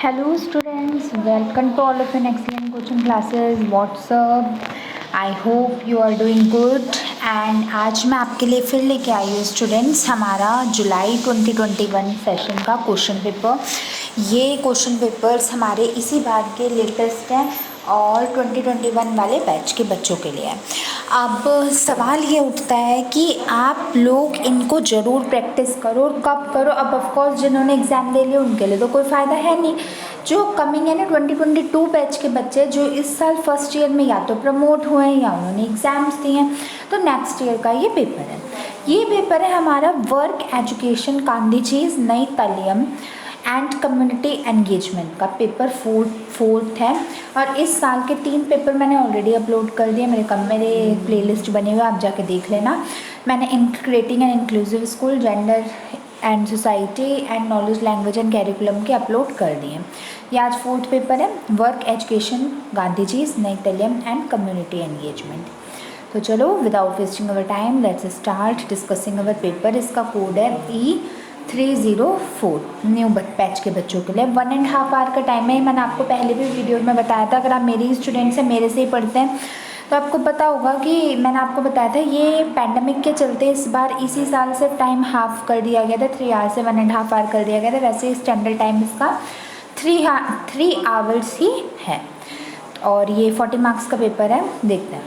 Hello students, welcome to all of an excellent coaching classes. What's up? I hope you are doing good. And आज मैं आपके लिए फिर लेके आई हूँ स्टूडेंट्स हमारा जुलाई 2021 सेशन का क्वेश्चन पेपर। ये क्वेश्चन पेपर्स हमारे इसी बार के लेटेस्ट हैं और 2021 वाले बैच के बच्चों के लिए है। अब सवाल ये उठता है कि आप लोग इनको ज़रूर प्रैक्टिस करो और कब करो। अब ऑफकोर्स जिन्होंने एग्ज़ाम दे लिया उनके लिए तो कोई फ़ायदा है नहीं। जो कमिंग है ना 2022 बैच के बच्चे जो इस साल फर्स्ट ईयर में या तो प्रमोट हुए हैं या उन्होंने एग्ज़ाम्स दिए हैं, तो नेक्स्ट ईयर का ये पेपर है। ये पेपर है हमारा वर्क एजुकेशन गांधीजीज नई तालीम एंड कम्युनिटी एंगेजमेंट का पेपर फोर्थ है। और इस साल के 3 पेपर मैंने ऑलरेडी अपलोड कर दिए, मेरे प्लेलिस्ट बने हुए, आप जाके देख लेना। मैंने creating an inclusive school, gender and society and knowledge language and curriculum के अपलोड कर दिए। ये आज 4th पेपर है, वर्क एजुकेशन गांधीजीज नई तालीम एंड कम्युनिटी एंगेजमेंट। तो चलो without wasting our time let's start discussing our paper. इसका कोड है E304 न्यू बैच के बच्चों के लिए। 1.5 आवर का टाइम है। मैंने आपको पहले भी वीडियो में बताया था, अगर आप मेरी स्टूडेंट्स हैं, मेरे से ही पढ़ते हैं, तो आपको पता होगा कि मैंने आपको बताया था ये पैंडमिक के चलते इस बार इसी साल से टाइम हाफ कर दिया गया था, 3 आवर से 1.5 आवर कर दिया गया था। वैसे स्टैंडर्ड टाइम इसका 3 आवर्स ही है और ये 40 मार्क्स का पेपर है। देखते हैं।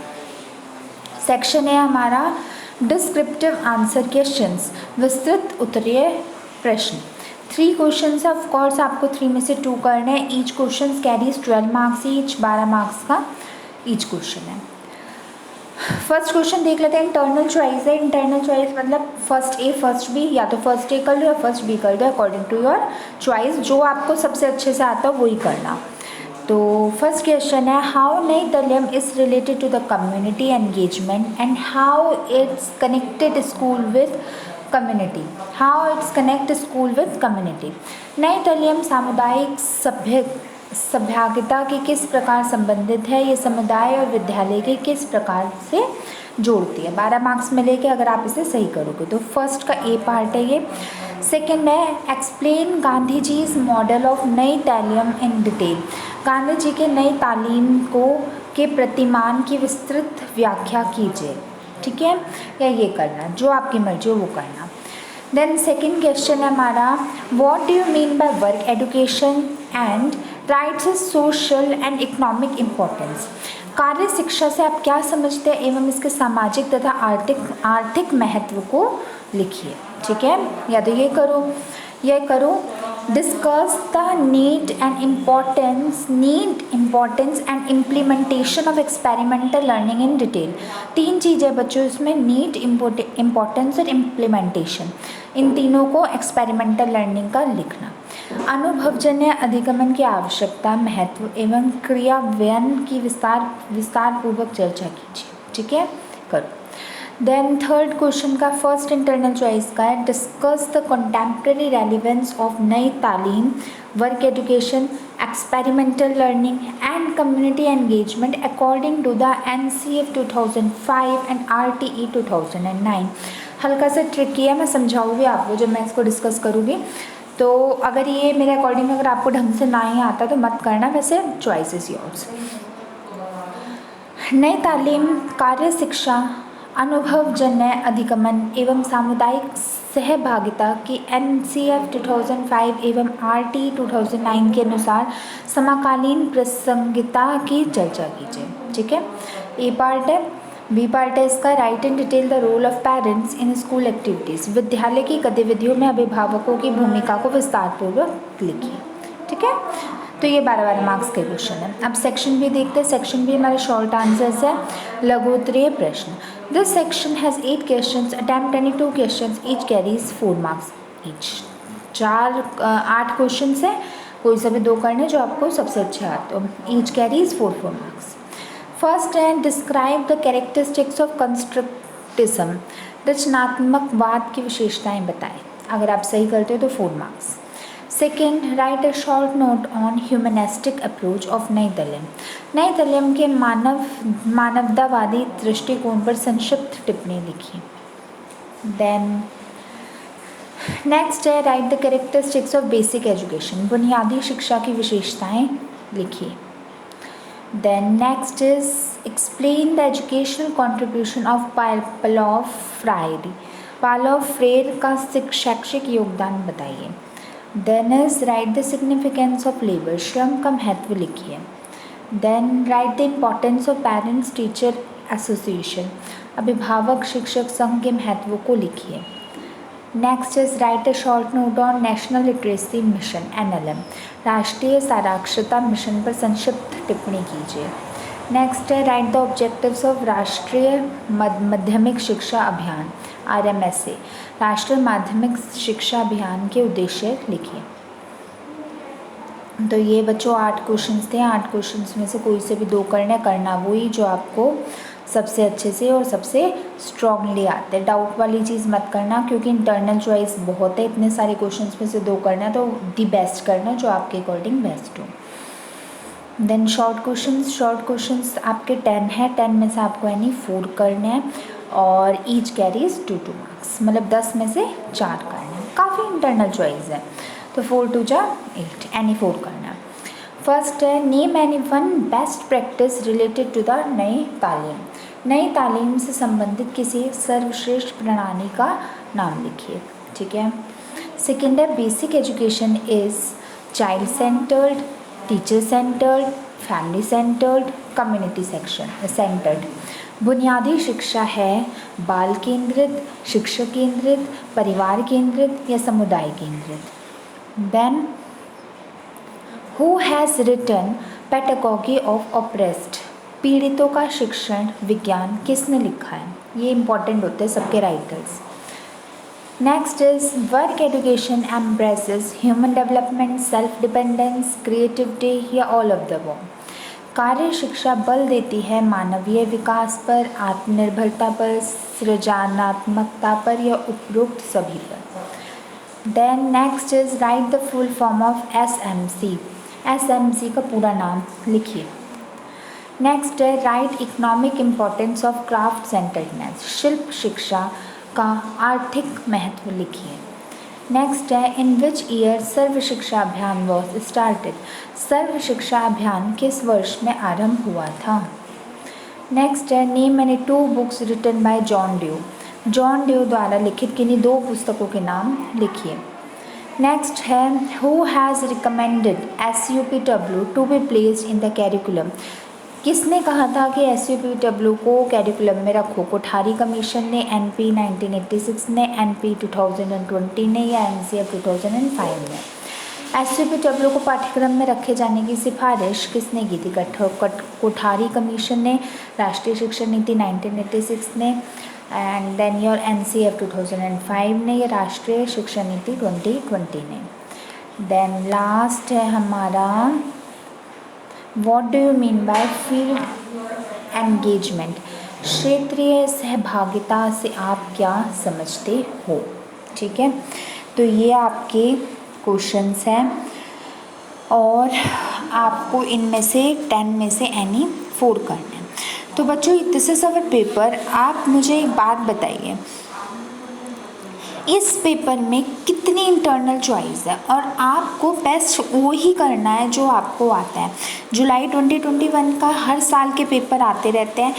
सेक्शन है हमारा डिस्क्रिप्टिव आंसर क्वेश्चंस, विस्तृत उत्तरीय प्रश्न। 3 क्वेश्चन है, ऑफ कोर्स आपको 3 में से 2 करने हैं। Each question carries 12 marks each, 12 marks का ईच क्वेश्चन है। फर्स्ट क्वेश्चन देख लेते हैं। इंटरनल चॉइस है। इंटरनल चॉइस मतलब फर्स्ट ए फर्स्ट बी, या तो फर्स्ट ए कर लो या फर्स्ट बी कर दो अकॉर्डिंग टू योर चॉइस। जो आपको सबसे अच्छे से आता है वही करना। तो फर्स्ट क्वेश्चन है, how Nai Talim is related to the community engagement and how it's connected school with community. How it's connect school with community. Nai Talim सामुदायिक सभ्यता के किस प्रकार संबंधित है, ये समुदाय और विद्यालय के किस प्रकार से जोड़ती है। 12 मार्क्स मिलेंगे अगर आप इसे सही करोगे। तो फर्स्ट का ए पार्ट है ये। सेकेंड है, explain Gandhi जीज model of Nai तालीम इन डिटेल। गांधी जी के नई तालीम के प्रतिमान की विस्तृत व्याख्या कीजिए। ठीक है, या ये करना, जो आपकी मर्जी हो वो करना। देन सेकेंड क्वेश्चन है हमारा, what do you mean by work education and rights is social and economic importance. कार्य शिक्षा से आप क्या समझते हैं एवं इसके सामाजिक तथा आर्थिक महत्व को लिखिए। ठीक है, या तो ये करो discuss the need importance and implementation of experimental learning in detail. 3 चीज़ें बच्चों इसमें, नीड, इम्पोर्टेंस और इम्प्लीमेंटेशन। इन तीनों को एक्सपेरिमेंटल लर्निंग का लिखना। अनुभवजन्य अधिगमन की आवश्यकता, महत्व एवं क्रियान्वयन की विस्तार पूर्वक चर्चा कीजिए। ठीक है, करो। देन थर्ड क्वेश्चन का फर्स्ट इंटरनल चॉइस का है, discuss the contemporary relevance of Nai Talim, work education, experimental learning and community engagement according to the NCF 2005 and RTE 2009। हल्का सा ट्रिकी है, मैं समझाऊंगी आपको जब मैं इसको डिस्कस करूँगी। तो अगर ये मेरे अकॉर्डिंग अगर आपको ढंग से ना ही आता तो मत करना, वैसे चॉइस इज योर्स। नई तालीम, कार्य शिक्षा, अनुभवजन्य अधिगमन एवं सामुदायिक सहभागिता की NCF 2005 एवं RTE 2009 के अनुसार समकालीन प्रासंगिकता की चर्चा कीजिए। ठीक है, ए पार्ट है। बी पार्ट है इसका, write in detail the role of parents in school activities. विद्यालय की गतिविधियों में अभिभावकों की भूमिका को विस्तारपूर्वक लिखिए। ठीक है, तो ये 12 मार्क्स के क्वेश्चन है। अब सेक्शन बी देखते हैं। सेक्शन बी हमारे शॉर्ट आंसर्स है, लघुत्तरीय प्रश्न। This section has 8 questions, attempt 22 questions, each carries 4 marks each. 8 question है, कोई से भी 2 करने जो आपको सबसे अच्छे आते हो। Each carries 4 marks. फर्स्ट है, describe the characteristics of constructivism. रचनात्मकवाद की विशेषताएं बताएं। अगर आप सही करते हो तो 4 marks. Second, right a short note on humanistic approach of Nai Talim. नई तालीम के मानवतावादी दृष्टिकोण पर संक्षिप्त टिप्पणी लिखी। देन नेक्स्ट है write the characteristics of basic education, बुनियादी शिक्षा की विशेषताएं लिखिए। Then next is explain the educational contribution of Paulo Freire, Paulo Freire का शैक्षिक योगदान बताइए। Then is write the significance of labour, श्रम का महत्व लिखिए। Then write the importance of parents teacher association, अभिभावक शिक्षक संघ के महत्व को लिखिए। Next is write a short note on national literacy mission NLM, राष्ट्रीय साक्षरता मिशन पर संक्षिप्त टिप्पणी कीजिए। नेक्स्ट है राइट द ऑब्जेक्टिव्स ऑफ राष्ट्रीय माध्यमिक शिक्षा अभियान RMSA, राष्ट्रीय माध्यमिक शिक्षा अभियान के उद्देश्य लिखिए। तो ये बच्चों 8 क्वेश्चंस थे। 8 क्वेश्चंस में से कोई से भी 2 करना वही जो आपको सबसे अच्छे से और सबसे स्ट्रांगली आते हैं। डाउट वाली चीज़ मत करना, क्योंकि इंटरनल चॉइस बहुत है, इतने सारे क्वेश्चंस में से 2 करना है, तो दी बेस्ट करना जो आपके अकॉर्डिंग बेस्ट हो। देन शॉर्ट क्वेश्चंस आपके 10 है, 10 में से आपको यानी 4 करने हैं और ईच कैरीज 2 मार्क्स, मतलब 10 में से 4 करने हैं। काफ़ी इंटरनल चॉइस है, तो 4 2 जा 8, यानी 4 करना है। फर्स्ट है name any one best practice related to the Nai Talim, नई तालीम से संबंधित किसी सर्वश्रेष्ठ प्रणाली का नाम लिखिए। ठीक है। सेकेंड है basic education is child centred, teacher centred, family centred, community centred. बुनियादी शिक्षा है बाल केंद्रित, शिक्षक केंद्रित, परिवार केंद्रित या समुदाय केंद्रित। Then who has written pedagogy of oppressed, पीड़ितों का शिक्षण विज्ञान किसने लिखा है, ये इंपॉर्टेंट होते हैं सबके writers. Next is work education embraces human development, self dependence, creativity या ऑल ऑफ द अबव। कार्य शिक्षा बल देती है मानवीय विकास पर, आत्मनिर्भरता पर, सृजनात्मकता पर या उपरोक्त सभी पर। Then next is write the full form of SMC, SMC का पूरा नाम लिखिए। नेक्स्ट है write economic importance of craft centredness, शिल्प शिक्षा का आर्थिक महत्व लिखिए। नेक्स्ट है इन विच ईयर सर्व शिक्षा अभियान वॉज स्टार्टेड, सर्व शिक्षा अभियान किस वर्ष में आरंभ हुआ था। नेक्स्ट है name any 2 books written by John Dewey, John Dewey द्वारा लिखित किन्हीं 2 पुस्तकों के नाम लिखिए। नेक्स्ट है who has recommended SUPW to be placed in the curriculum, किसने कहा था कि SUPW को कैरिकुलम में रखो, कोठारी कमीशन ने, NP 1986 ने, NP 2020 ने या NCF 2005 ने। SUPW को पाठ्यक्रम में रखे जाने की सिफारिश किसने की थी, कोठारी कमीशन ने, राष्ट्रीय शिक्षा नीति 1986 ने, एंड देन योर NCF 2005 ने या राष्ट्रीय शिक्षा नीति 2020 ने। देन लास्ट है हमारा what do you mean by field engagement, क्षेत्रीय सहभागिता से आप क्या समझते हो। ठीक है, तो ये आपके क्वेश्चंस हैं और आपको इनमें से 10 में से एनी 4 करना है। तो बच्चों दिस इज अवर पेपर। आप मुझे एक बात बताइए, इस पेपर में कितनी इंटरनल चॉइस है और आपको बेस्ट वो ही करना है जो आपको आता है। जुलाई 2021 का हर साल के पेपर आते रहते हैं।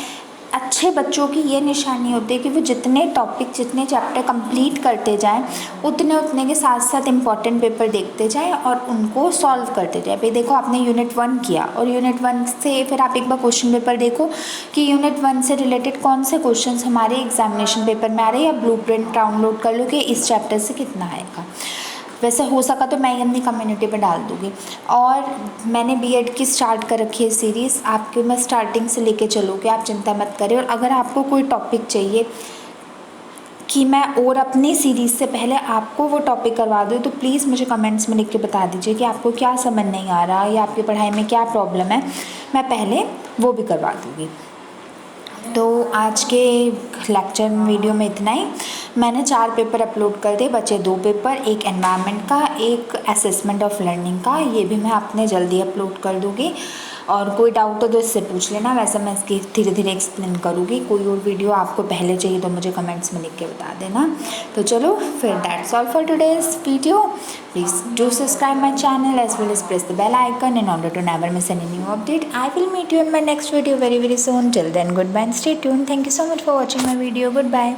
अच्छे बच्चों की ये निशानी होती है कि वो जितने टॉपिक जितने चैप्टर कंप्लीट करते जाएं उतने उतने के साथ साथ इम्पॉर्टेंट पेपर देखते जाएं और उनको सॉल्व करते जाएं। भाई देखो आपने यूनिट 1 किया और यूनिट 1 से फिर आप एक बार क्वेश्चन पेपर देखो कि यूनिट 1 से रिलेटेड कौन से क्वेश्चन हमारे एग्जामिनेशन पेपर में आ रहे हैं, या ब्लूप्रिंट डाउनलोड कर लो कि इस चैप्टर से कितना आएगा। वैसे हो सका तो मैं अपनी कम्युनिटी पे डाल दूँगी। और मैंने बीएड की स्टार्ट कर रखी है सीरीज़, आपके मैं स्टार्टिंग से लेके चलूँगी, आप चिंता मत करें। और अगर आपको कोई टॉपिक चाहिए कि मैं और अपनी सीरीज़ से पहले आपको वो टॉपिक करवा दूँ तो प्लीज़ मुझे कमेंट्स में लिख के बता दीजिए कि आपको क्या समझ नहीं आ रहा या आपकी पढ़ाई में क्या प्रॉब्लम है, मैं पहले वो भी करवा दूँगी। तो आज के लेक्चर वीडियो में इतना ही। मैंने 4 पेपर अपलोड कर दिए, बचे 2 पेपर, एक एनवायरनमेंट का, एक असेसमेंट ऑफ लर्निंग का। ये भी मैं अपने जल्दी अपलोड कर दूँगी। और कोई डाउट हो तो इससे पूछ लेना, वैसे मैं इसकी धीरे धीरे एक्सप्लेन करूँगी। कोई और वीडियो आपको पहले चाहिए तो मुझे कमेंट्स में लिख के बता देना। तो चलो फिर, that's all for today's video. Please do subscribe my channel as well as press the bell icon in order to never miss any new update. I will meet you in my next video very soon. Till then, goodbye and stay tuned. Thank you so much for watching my video. Goodbye.